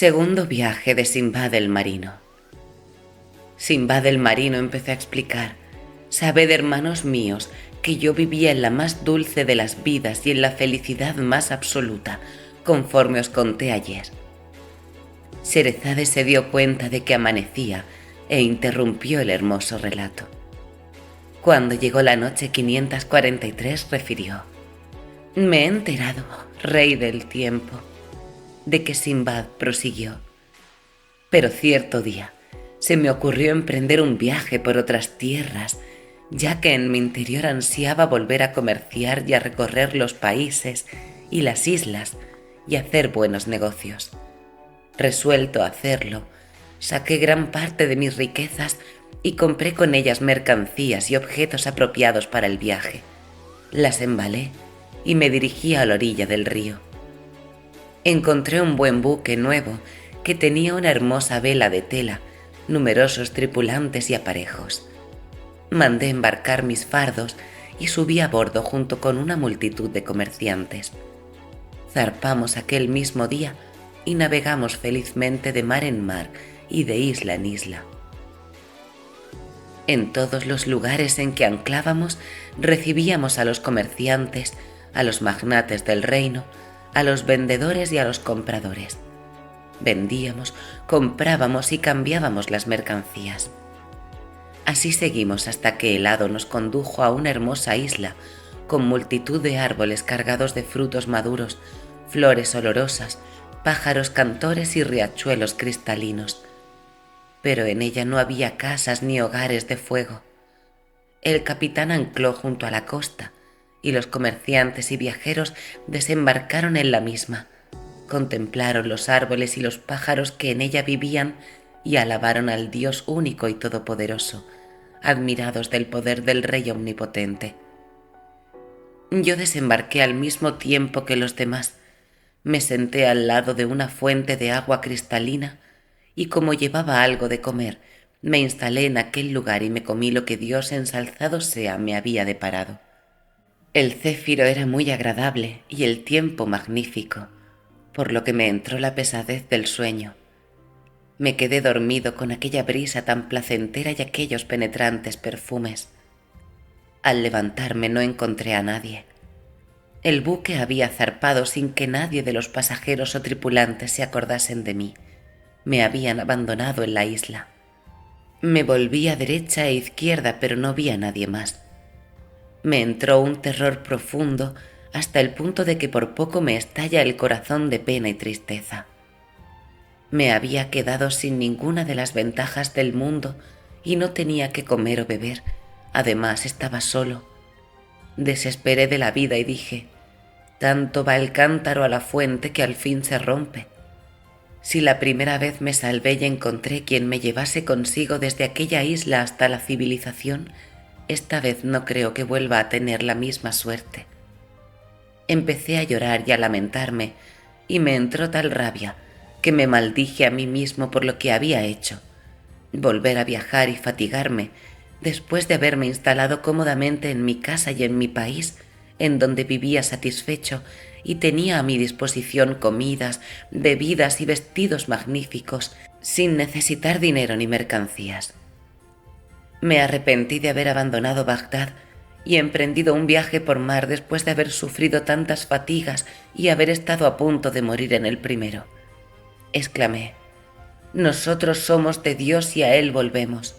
Segundo viaje de Simbad el Marino. Simbad el Marino empezó a explicar: «Sabed, hermanos míos, que yo vivía en la más dulce de las vidas y en la felicidad más absoluta, conforme os conté ayer». Sherezade se dio cuenta de que amanecía e interrumpió el hermoso relato. Cuando llegó la noche 543, refirió: «Me he enterado, rey del tiempo», de que Simbad prosiguió: «Pero cierto día se me ocurrió emprender un viaje por otras tierras, ya que en mi interior ansiaba volver a comerciar y a recorrer los países y las islas y hacer buenos negocios. Resuelto a hacerlo, saqué gran parte de mis riquezas y compré con ellas mercancías y objetos apropiados para el viaje. Las embalé y me dirigí a la orilla del río. Encontré un buen buque nuevo que tenía una hermosa vela de tela, numerosos tripulantes y aparejos. Mandé embarcar mis fardos y subí a bordo junto con una multitud de comerciantes. Zarpamos aquel mismo día y navegamos felizmente de mar en mar y de isla en isla. En todos los lugares en que anclábamos recibíamos a los comerciantes, a los magnates del reino, a los vendedores y a los compradores. Vendíamos, comprábamos y cambiábamos las mercancías. Así seguimos hasta que el hado nos condujo a una hermosa isla con multitud de árboles cargados de frutos maduros, flores olorosas, pájaros cantores y riachuelos cristalinos. Pero en ella no había casas ni hogares de fuego. El capitán ancló junto a la costa y los comerciantes y viajeros desembarcaron en la misma, contemplaron los árboles y los pájaros que en ella vivían y alabaron al Dios único y todopoderoso, admirados del poder del Rey omnipotente. Yo desembarqué al mismo tiempo que los demás, me senté al lado de una fuente de agua cristalina y, como llevaba algo de comer, me instalé en aquel lugar y me comí lo que Dios ensalzado sea me había deparado. El céfiro era muy agradable y el tiempo magnífico, por lo que me entró la pesadez del sueño. Me quedé dormido con aquella brisa tan placentera y aquellos penetrantes perfumes. Al levantarme no encontré a nadie. El buque había zarpado sin que nadie de los pasajeros o tripulantes se acordasen de mí. Me habían abandonado en la isla. Me volví a derecha e izquierda, pero no vi a nadie más. Me entró un terror profundo hasta el punto de que por poco me estalla el corazón de pena y tristeza. Me había quedado sin ninguna de las ventajas del mundo y no tenía que comer o beber. Además estaba solo. Desesperé de la vida y dije: tanto va el cántaro a la fuente que al fin se rompe. Si la primera vez me salvé y encontré quien me llevase consigo desde aquella isla hasta la civilización, esta vez no creo que vuelva a tener la misma suerte. Empecé a llorar y a lamentarme, y me entró tal rabia que me maldije a mí mismo por lo que había hecho. Volver a viajar y fatigarme, después de haberme instalado cómodamente en mi casa y en mi país, en donde vivía satisfecho y tenía a mi disposición comidas, bebidas y vestidos magníficos, sin necesitar dinero ni mercancías. Me arrepentí de haber abandonado Bagdad y emprendido un viaje por mar después de haber sufrido tantas fatigas y haber estado a punto de morir en el primero. Exclamé: nosotros somos de Dios y a Él volvemos.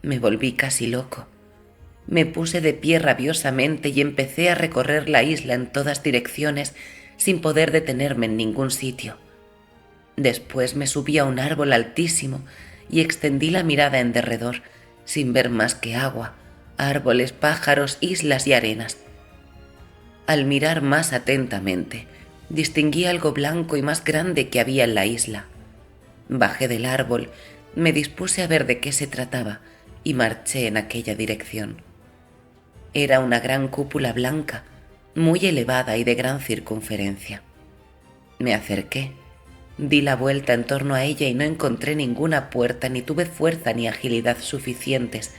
Me volví casi loco. Me puse de pie rabiosamente y empecé a recorrer la isla en todas direcciones sin poder detenerme en ningún sitio. Después me subí a un árbol altísimo y extendí la mirada en derredor, sin ver más que agua, árboles, pájaros, islas y arenas. Al mirar más atentamente, distinguí algo blanco y más grande que había en la isla. Bajé del árbol, me dispuse a ver de qué se trataba y marché en aquella dirección. Era una gran cúpula blanca, muy elevada y de gran circunferencia. Me acerqué, di la vuelta en torno a ella y no encontré ninguna puerta ni tuve fuerza ni agilidad suficientes,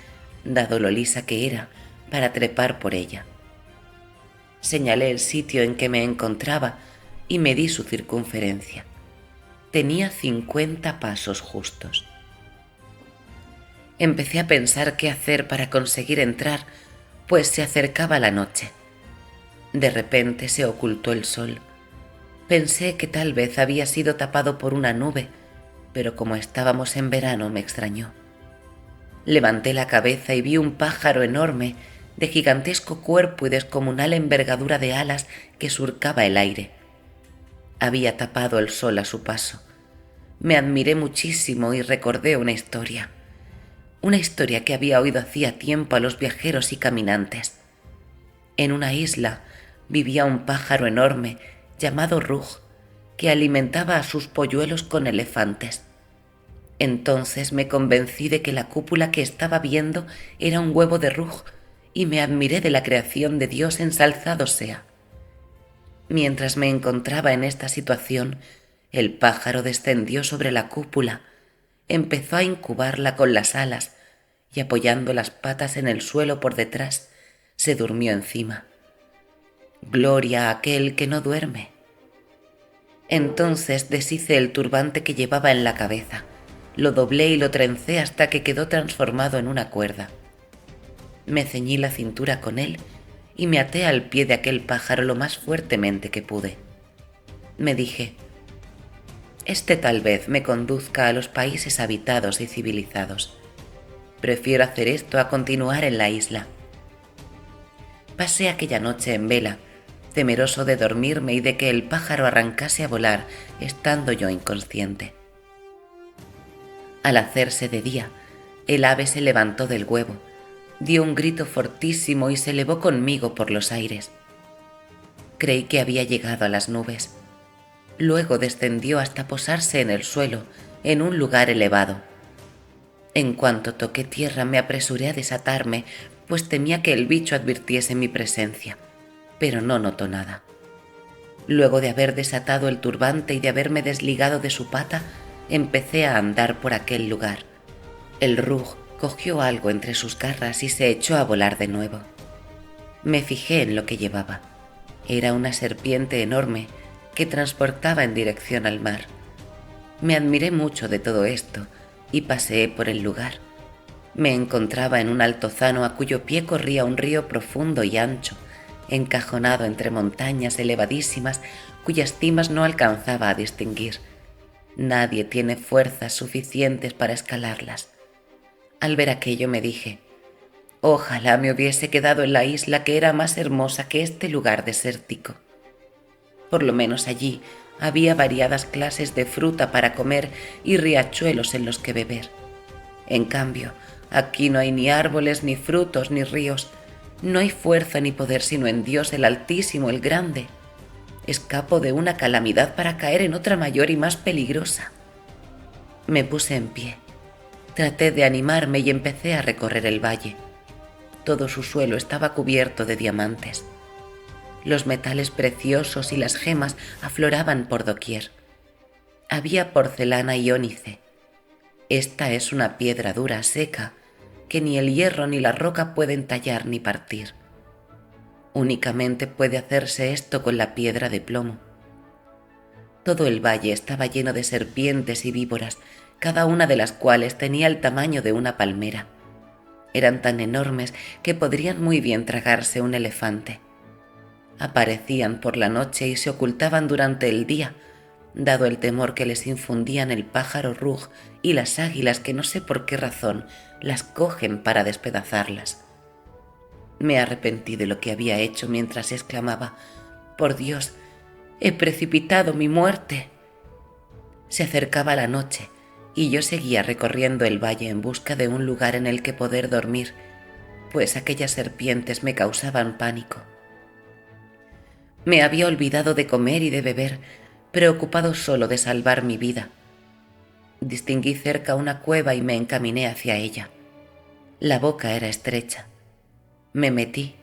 dado lo lisa que era, para trepar por ella. Señalé el sitio en que me encontraba y medí su circunferencia. Tenía 50 pasos justos. Empecé a pensar qué hacer para conseguir entrar, pues se acercaba la noche. De repente se ocultó el sol. Pensé que tal vez había sido tapado por una nube, pero como estábamos en verano me extrañó. Levanté la cabeza y vi un pájaro enorme, de gigantesco cuerpo y descomunal envergadura de alas que surcaba el aire. Había tapado el sol a su paso. Me admiré muchísimo y recordé una historia que había oído hacía tiempo a los viajeros y caminantes. En una isla vivía un pájaro enorme llamado Rug, que alimentaba a sus polluelos con elefantes. Entonces me convencí de que la cúpula que estaba viendo era un huevo de Rug y me admiré de la creación de Dios, ensalzado sea. Mientras me encontraba en esta situación, el pájaro descendió sobre la cúpula, empezó a incubarla con las alas y apoyando las patas en el suelo por detrás, se durmió encima. Gloria a aquel que no duerme. Entonces deshice el turbante que llevaba en la cabeza, lo doblé y lo trencé hasta que quedó transformado en una cuerda. Me ceñí la cintura con él y me até al pie de aquel pájaro lo más fuertemente que pude. Me dije, este tal vez me conduzca a los países habitados y civilizados. Prefiero hacer esto a continuar en la isla. Pasé aquella noche en vela, temeroso de dormirme y de que el pájaro arrancase a volar, estando yo inconsciente. Al hacerse de día, el ave se levantó del huevo, dio un grito fortísimo y se elevó conmigo por los aires. Creí que había llegado a las nubes. Luego descendió hasta posarse en el suelo, en un lugar elevado. En cuanto toqué tierra me apresuré a desatarme, pues temía que el bicho advirtiese mi presencia, pero no notó nada. Luego de haber desatado el turbante y de haberme desligado de su pata, empecé a andar por aquel lugar. El Rug cogió algo entre sus garras y se echó a volar de nuevo. Me fijé en lo que llevaba. Era una serpiente enorme que transportaba en dirección al mar. Me admiré mucho de todo esto y paseé por el lugar. Me encontraba en un altozano a cuyo pie corría un río profundo y ancho, encajonado entre montañas elevadísimas cuyas cimas no alcanzaba a distinguir. Nadie tiene fuerzas suficientes para escalarlas. Al ver aquello me dije, ojalá me hubiese quedado en la isla que era más hermosa que este lugar desértico. Por lo menos allí había variadas clases de fruta para comer y riachuelos en los que beber. En cambio, aquí no hay ni árboles, ni frutos, ni ríos. No hay fuerza ni poder sino en Dios el Altísimo, el Grande. Escapo de una calamidad para caer en otra mayor y más peligrosa. Me puse en pie. Traté de animarme y empecé a recorrer el valle. Todo su suelo estaba cubierto de diamantes. Los metales preciosos y las gemas afloraban por doquier. Había porcelana y ónice. Esta es una piedra dura, seca, que ni el hierro ni la roca pueden tallar ni partir. Únicamente puede hacerse esto con la piedra de plomo. Todo el valle estaba lleno de serpientes y víboras, cada una de las cuales tenía el tamaño de una palmera. Eran tan enormes que podrían muy bien tragarse un elefante. Aparecían por la noche y se ocultaban durante el día, dado el temor que les infundían el pájaro Rug y las águilas que no sé por qué razón las cogen para despedazarlas. Me arrepentí de lo que había hecho mientras exclamaba, «Por Dios, he precipitado mi muerte». Se acercaba la noche y yo seguía recorriendo el valle en busca de un lugar en el que poder dormir, pues aquellas serpientes me causaban pánico. Me había olvidado de comer y de beber, preocupado solo de salvar mi vida. Distinguí cerca una cueva y me encaminé hacia ella. La boca era estrecha. Me metí,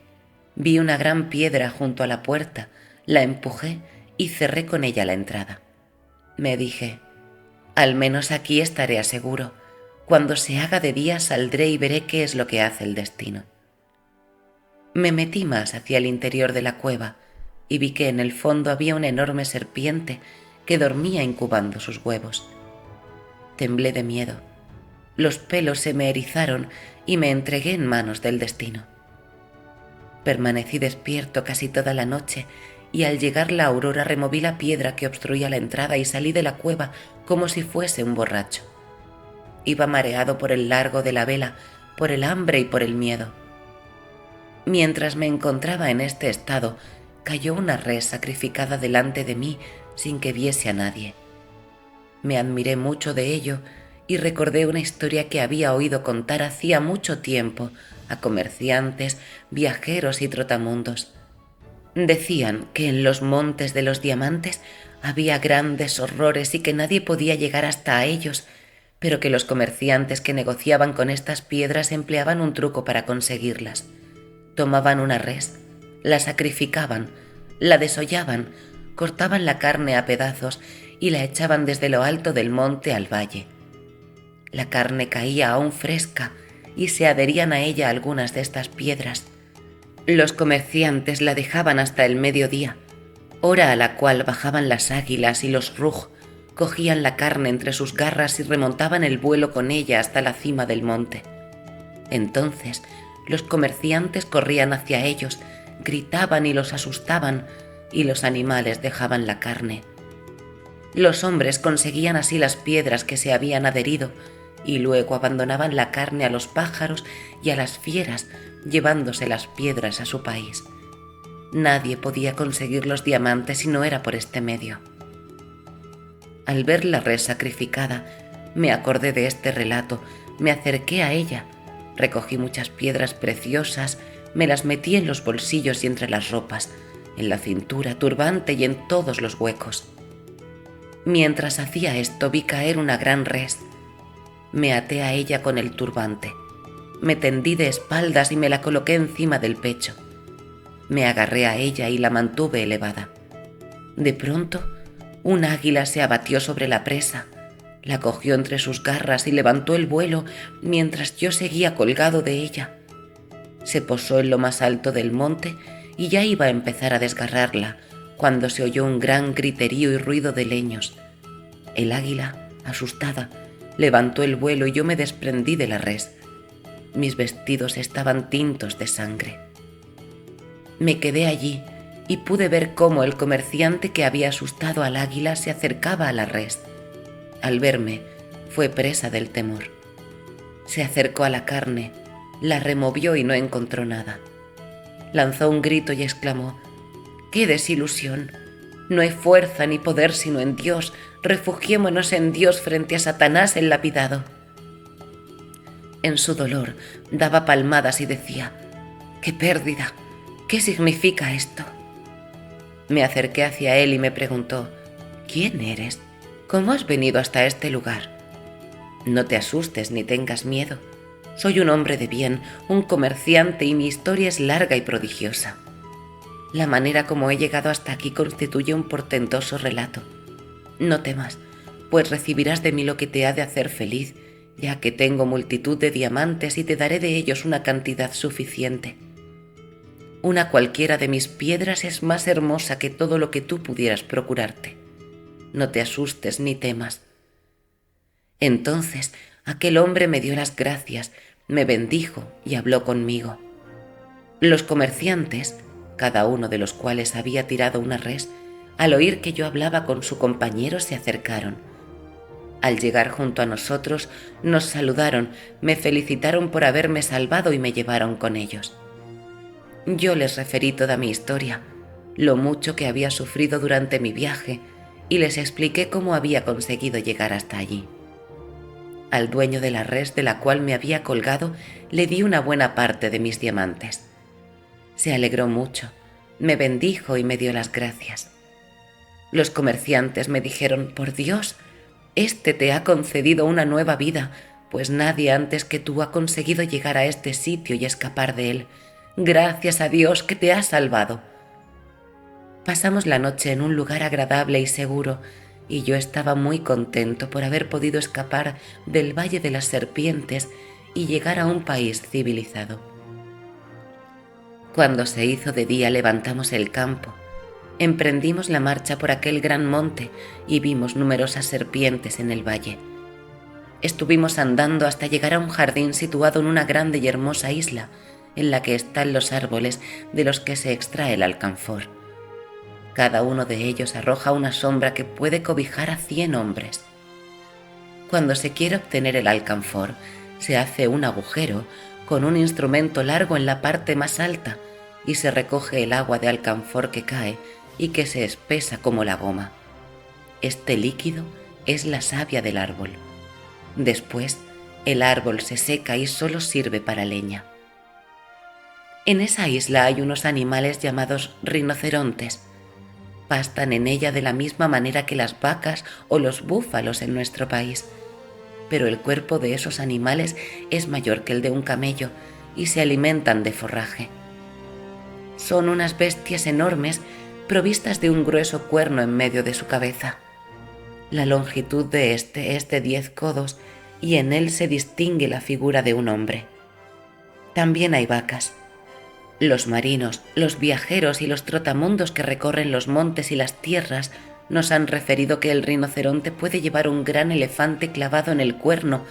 vi una gran piedra junto a la puerta, la empujé y cerré con ella la entrada. Me dije, al menos aquí estaré a seguro. Cuando se haga de día saldré y veré qué es lo que hace el destino. Me metí más hacia el interior de la cueva y vi que en el fondo había una enorme serpiente que dormía incubando sus huevos. Temblé de miedo. Los pelos se me erizaron y me entregué en manos del destino. Permanecí despierto casi toda la noche y al llegar la aurora removí la piedra que obstruía la entrada y salí de la cueva como si fuese un borracho. Iba mareado por el largo de la vela, por el hambre y por el miedo. Mientras me encontraba en este estado, cayó una res sacrificada delante de mí sin que viese a nadie. Me admiré mucho de ello y recordé una historia que había oído contar hacía mucho tiempo a comerciantes, viajeros y trotamundos. Decían que en los montes de los diamantes había grandes horrores y que nadie podía llegar hasta ellos, pero que los comerciantes que negociaban con estas piedras empleaban un truco para conseguirlas. Tomaban una res, la sacrificaban, la desollaban, cortaban la carne a pedazos y la echaban desde lo alto del monte al valle. La carne caía aún fresca y se adherían a ella algunas de estas piedras. Los comerciantes la dejaban hasta el mediodía, hora a la cual bajaban las águilas y los rug, cogían la carne entre sus garras y remontaban el vuelo con ella hasta la cima del monte. Entonces los comerciantes corrían hacia ellos, gritaban y los asustaban, y los animales dejaban la carne. Los hombres conseguían así las piedras que se habían adherido, y luego abandonaban la carne a los pájaros y a las fieras, llevándose las piedras a su país. Nadie podía conseguir los diamantes si no era por este medio. Al ver la res sacrificada, me acordé de este relato, me acerqué a ella, recogí muchas piedras preciosas, me las metí en los bolsillos y entre las ropas, en la cintura, turbante y en todos los huecos. Mientras hacía esto vi caer una gran res. Me até a ella con el turbante, me tendí de espaldas y me la coloqué encima del pecho. Me agarré a ella y la mantuve elevada. De pronto, un águila se abatió sobre la presa, la cogió entre sus garras y levantó el vuelo mientras yo seguía colgado de ella. Se posó en lo más alto del monte y ya iba a empezar a desgarrarla cuando se oyó un gran griterío y ruido de leños. El águila, asustada, levantó el vuelo y yo me desprendí de la res. Mis vestidos estaban tintos de sangre. Me quedé allí y pude ver cómo el comerciante que había asustado al águila se acercaba a la res. Al verme, fue presa del temor. Se acercó a la carne, la removió y no encontró nada. Lanzó un grito y exclamó: ¡qué desilusión! No hay fuerza ni poder sino en Dios. Refugiémonos en Dios frente a Satanás el lapidado. En su dolor daba palmadas y decía: ¡qué pérdida! ¿Qué significa esto? Me acerqué hacia él y me preguntó: ¿quién eres? ¿Cómo has venido hasta este lugar? No te asustes ni tengas miedo. Soy un hombre de bien, un comerciante, y mi historia es larga y prodigiosa. La manera como he llegado hasta aquí constituye un portentoso relato. No temas, pues recibirás de mí lo que te ha de hacer feliz, ya que tengo multitud de diamantes y te daré de ellos una cantidad suficiente. Una cualquiera de mis piedras es más hermosa que todo lo que tú pudieras procurarte. No te asustes ni temas. Entonces aquel hombre me dio las gracias, me bendijo y habló conmigo. Los comerciantes, cada uno de los cuales había tirado una res, al oír que yo hablaba con su compañero se acercaron. Al llegar junto a nosotros, nos saludaron, me felicitaron por haberme salvado y me llevaron con ellos. Yo les referí toda mi historia, lo mucho que había sufrido durante mi viaje, y les expliqué cómo había conseguido llegar hasta allí. Al dueño de la res de la cual me había colgado le di una buena parte de mis diamantes. Se alegró mucho, me bendijo y me dio las gracias. Los comerciantes me dijeron: por Dios, este te ha concedido una nueva vida, pues nadie antes que tú ha conseguido llegar a este sitio y escapar de él. Gracias a Dios que te ha salvado. Pasamos la noche en un lugar agradable y seguro, y yo estaba muy contento por haber podido escapar del Valle de las Serpientes y llegar a un país civilizado. Cuando se hizo de día levantamos el campo. Emprendimos la marcha por aquel gran monte y vimos numerosas serpientes en el valle. Estuvimos andando hasta llegar a un jardín situado en una grande y hermosa isla, en la que están los árboles de los que se extrae el alcanfor. Cada uno de ellos arroja una sombra que puede cobijar a 100 hombres. Cuando se quiere obtener el alcanfor, se hace un agujero con un instrumento largo en la parte más alta y se recoge el agua de alcanfor que cae y que se espesa como la goma. Este líquido es la savia del árbol. Después, el árbol se seca y solo sirve para leña. En esa isla hay unos animales llamados rinocerontes. Pastan en ella de la misma manera que las vacas o los búfalos en nuestro país, pero el cuerpo de esos animales es mayor que el de un camello y se alimentan de forraje. Son unas bestias enormes provistas de un grueso cuerno en medio de su cabeza. La longitud de este es de 10 codos y en él se distingue la figura de un hombre. También hay vacas. Los marinos, los viajeros y los trotamundos que recorren los montes y las tierras nos han referido que el rinoceronte puede llevar un gran elefante clavado en el cuerno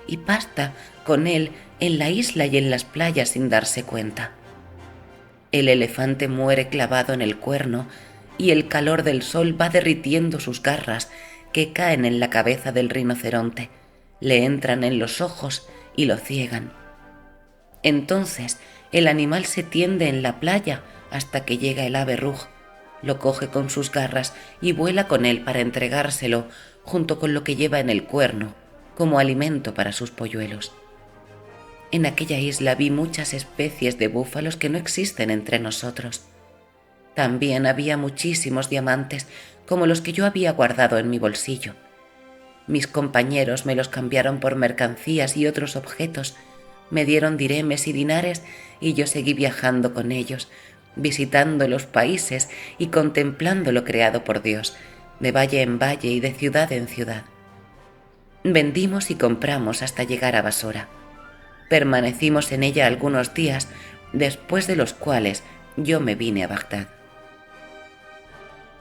y pasta con él en la isla y en las playas sin darse cuenta. El elefante muere clavado en el cuerno y el calor del sol va derritiendo sus garras que caen en la cabeza del rinoceronte, le entran en los ojos y lo ciegan. Entonces el animal se tiende en la playa hasta que llega el ave rug, lo coge con sus garras y vuela con él para entregárselo junto con lo que lleva en el cuerno, como alimento para sus polluelos. En aquella isla vi muchas especies de búfalos que no existen entre nosotros. También había muchísimos diamantes, como los que yo había guardado en mi bolsillo. Mis compañeros me los cambiaron por mercancías y otros objetos, me dieron diremes y dinares y yo seguí viajando con ellos, visitando los países y contemplando lo creado por Dios, de valle en valle y de ciudad en ciudad. Vendimos y compramos hasta llegar a Basora. Permanecimos en ella algunos días, después de los cuales yo me vine a Bagdad.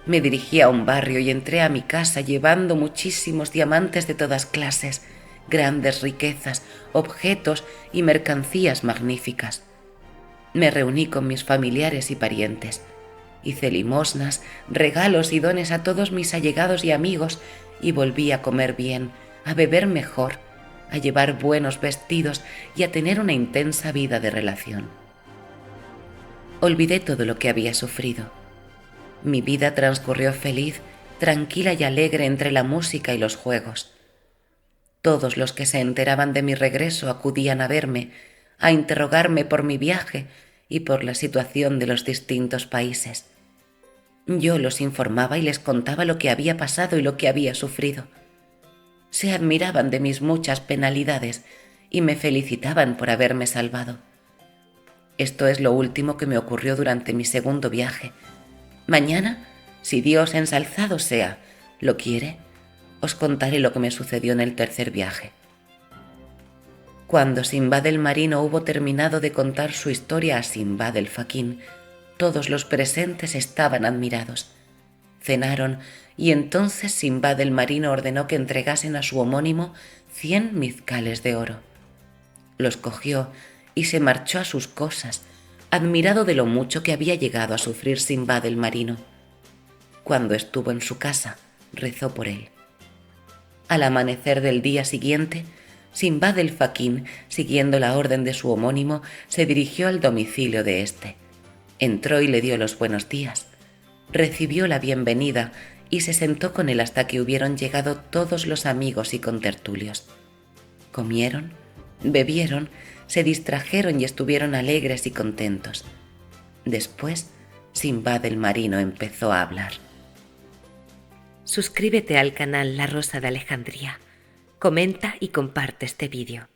Me dirigí a un barrio y entré a mi casa llevando muchísimos diamantes de todas clases, grandes riquezas, objetos y mercancías magníficas. Me reuní con mis familiares y parientes. Hice limosnas, regalos y dones a todos mis allegados y amigos y volví a comer bien, a beber mejor, a llevar buenos vestidos y a tener una intensa vida de relación. Olvidé todo lo que había sufrido. Mi vida transcurrió feliz, tranquila y alegre entre la música y los juegos. Todos los que se enteraban de mi regreso acudían a verme, a interrogarme por mi viaje y por la situación de los distintos países. Yo los informaba y les contaba lo que había pasado y lo que había sufrido. Se admiraban de mis muchas penalidades y me felicitaban por haberme salvado. Esto es lo último que me ocurrió durante mi segundo viaje. Mañana, si Dios ensalzado sea, lo quiere, os contaré lo que me sucedió en el tercer viaje. Cuando Sinbad el marino hubo terminado de contar su historia a Sinbad el faquín, todos los presentes estaban admirados. Cenaron y entonces Sinbad el marino ordenó que entregasen a su homónimo 100 mizcales de oro. Los cogió y se marchó a sus cosas, admirado de lo mucho que había llegado a sufrir Sinbad el marino. Cuando estuvo en su casa, rezó por él. Al amanecer del día siguiente, Sinbad el faquín, siguiendo la orden de su homónimo, se dirigió al domicilio de éste. Entró y le dio los buenos días. Recibió la bienvenida y se sentó con él hasta que hubieron llegado todos los amigos y contertulios. Comieron, bebieron, se distrajeron y estuvieron alegres y contentos. Después, Sinbad el marino empezó a hablar. Suscríbete al canal La Rosa de Alejandría. Comenta y comparte este vídeo.